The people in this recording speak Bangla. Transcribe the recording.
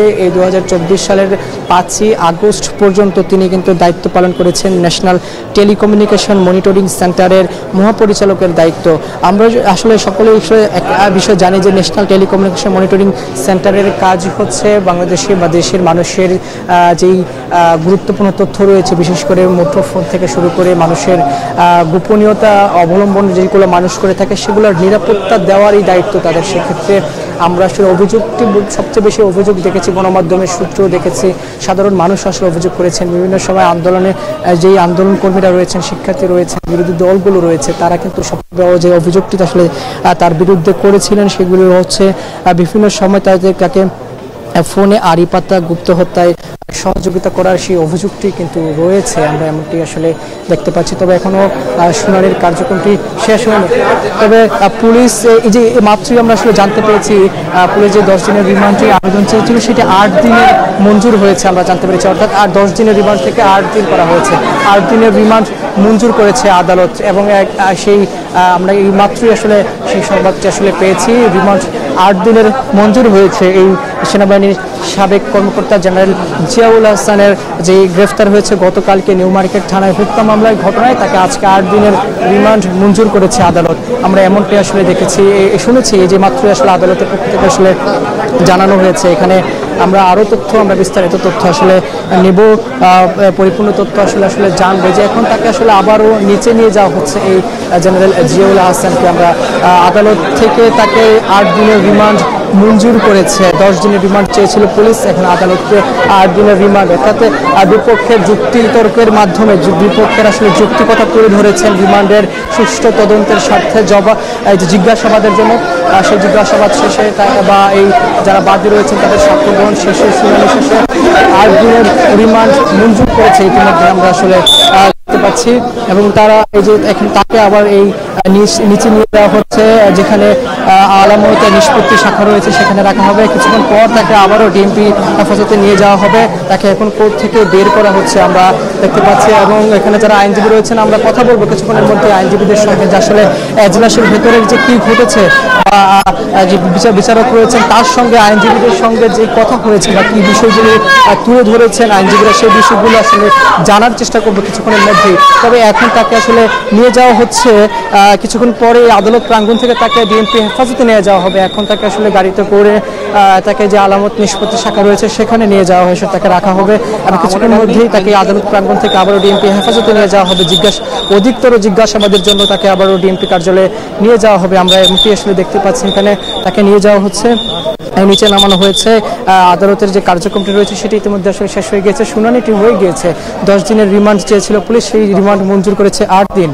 এই 2024 সালের 5ই আগস্ট পর্যন্ত তিনি কিন্তু দায়িত্ব পালন করেছেন ন্যাশনাল টেলিকমিউনিকেশন মনিটরিং সেন্টারের মহাপরিচালকের দায়িত্ব। আমরা আসলে সকলে বিষয় জানি যে ন্যাশনাল টেলিকমিউনিকেশন মনিটরিং সেন্টারের কাজ হচ্ছে বাংলাদেশে বা দেশের মানুষের যেই গুরুত্বপূর্ণ তথ্য রয়েছে, বিশেষ করে মুঠোফোন থেকে শুরু করে মানুষের গোপনীয়তা অবলম্বন যেগুলো মানুষ করে থাকে সেগুলোর নিরাপত্তা দেওয়ারই দায়িত্ব তাদের। সেক্ষেত্রে আমরা আসলে অভিযোগটি সবচেয়ে বেশি অভিযোগ দেখেছি গণমাধ্যমের সূত্র দেখেছি, সাধারণ মানুষ আসলে অভিযোগ করেছেন বিভিন্ন সময় আন্দোলনে যেই আন্দোলন কর্মীরা রয়েছেন, শিক্ষার্থী রয়েছেন, বিরোধী দলগুলো রয়েছে, তারা কিন্তু সবচেয়ে যে অভিযোগটি আসলে তার বিরুদ্ধে করেছিলেন সেগুলো হচ্ছে বিভিন্ন সময় তাকে ফোনে আড়ি পাতা গুপ্ত হত্যায় সহযোগিতা করার সেই অভিযোগটি কিন্তু রয়েছে, আমরা এমনটি আসলে দেখতে পাচ্ছি। তবে এখনো শুনানির কার্যক্রমটি শেষ হয়নি। তবে পুলিশ এই যে মাত্রই আমরা আসলে জানতে পেরেছি পুলিশ যে 10 দিনের রিমান্ডটি আবেদন চেয়েছিল সেটি 8 দিনের মঞ্জুর হয়েছে আমরা জানতে পেরেছি, অর্থাৎ 10 দিনের রিমান্ড থেকে 8 দিন করা হয়েছে। 8 দিনের রিমান্ড মঞ্জুর করেছে আদালত এবং সেই আমরা এই মাত্রই আসলে সেই সংবাদটি আসলে পেয়েছি। রিমান্ড 8 দিনের মঞ্জুর হয়েছে। এই সেনাবাহিনীর সাবেক কর্মকর্তা জেনারেল জিয়াউল হাসানের যে গ্রেফতার হয়েছে গতকালকে নিউ মার্কেট থানায় হত্যা মামলার ঘটনায়, তাকে আজকে 8 দিনের রিমান্ড মঞ্জুর করেছে আদালত। আমরা এমনটি আসলে দেখেছি শুনেছি যে মাত্রই আসলে আদালতের পক্ষ থেকে আসলে জানানো হয়েছে। এখানে আমরা আরও তথ্য আমরা বিস্তারিত তথ্য আসলে নেব, পরিপূর্ণ তথ্য আসলে জানবো যে এখন তাকে আসলে আবারও নিচে নিয়ে যাওয়া হচ্ছে এই জেনারেল জিয়াউল হাসানকে। আমরা আদালত থেকে তাকে 8 দিনের রিমান্ড মঞ্জুর করেছে। 10 দিনের রিমান্ড চেয়েছিল পুলিশ, এখন আদালতকে 8 দিনের রিমান্ড, অর্থাৎ বিপক্ষের যুক্তি তর্কের মাধ্যমে বিপক্ষের আসলে যৌক্তিকতা তুলে ধরেছেন রিমান্ডের সুষ্ঠু তদন্তের স্বার্থে জিজ্ঞাসাবাদের জন্য। সেই জিজ্ঞাসাবাদ শেষে বা এই যারা বাদী রয়েছেন তাদের সাক্ষ্য গ্রহণ শেষে শুনানি শেষে 8 দিনের রিমান্ড মঞ্জুর করেছে ইতিমধ্যে আমরা আসলে দেখতে পাচ্ছি। এবং তারা এই যে এখন তাকে আবার এই নিচে নিয়ে যাওয়া হচ্ছে যেখানে আলামত নিষ্পত্তি শাখা রয়েছে সেখানে রাখা হবে। কিছুক্ষণ পর তাকে আবারও ডিএমপি হেফাজতে নিয়ে যাওয়া হবে। তাকে এখন কোর্ট থেকে বের করা হচ্ছে আমরা দেখতে পাচ্ছি। এবং এখানে যারা আইনজীবী রয়েছেন আমরা কথা বলবো কিছুক্ষণের মধ্যে আইনজীবীদের সঙ্গে যে আসলে এজলাসের ভেতরে যে কি ঘটেছে, যে বিচারক রয়েছেন তার সঙ্গে আইনজীবীদের সঙ্গে যে কথা হয়েছে বা কি বিষয়গুলি তুলে ধরেছেন আইনজীবীরা, সেই বিষয়গুলো আসলে জানার চেষ্টা করবো কিছুক্ষণের মধ্যেই। তবে এখন তাকে আসলে নিয়ে যাওয়া হচ্ছে, কিছুক্ষণ পরে আদালত প্রাঙ্গণ থেকে তাকে ডিএমপি হেফাজতে নিয়ে যাওয়া হবে। এখন তাকে আসলে গাড়িতে করে তাকে যে আলামত নিষ্পত্তি শাখা রয়েছে সেখানে নিয়ে যাওয়া হয়েছে, তাকে রাখা হবে এবং কিছুক্ষণের মধ্যেই তাকে আদালত প্রাঙ্গণ থেকে আবারও ডিএমপি হেফাজতে নিয়ে যাওয়া হবে। অধিকতর জিজ্ঞাসাবাদের জন্য তাকে আবারও ডিএমপি কার্যালয়ে নিয়ে যাওয়া হবে। আমরা এমনটি আসলে দেখতে পাচ্ছি এখানে তাকে নিয়ে যাওয়া হচ্ছে, নিচে নামানো হয়েছে। আদালতের যে কার্যক্রমটি রয়েছে সেটি ইতিমধ্যে আসলে শেষ হয়ে গিয়েছে, শুনানিটি হয়ে গিয়েছে। 10 দিনের রিমান্ড চেয়েছিল পুলিশ, সেই রিমান্ড মঞ্জুর করেছে 8 দিন।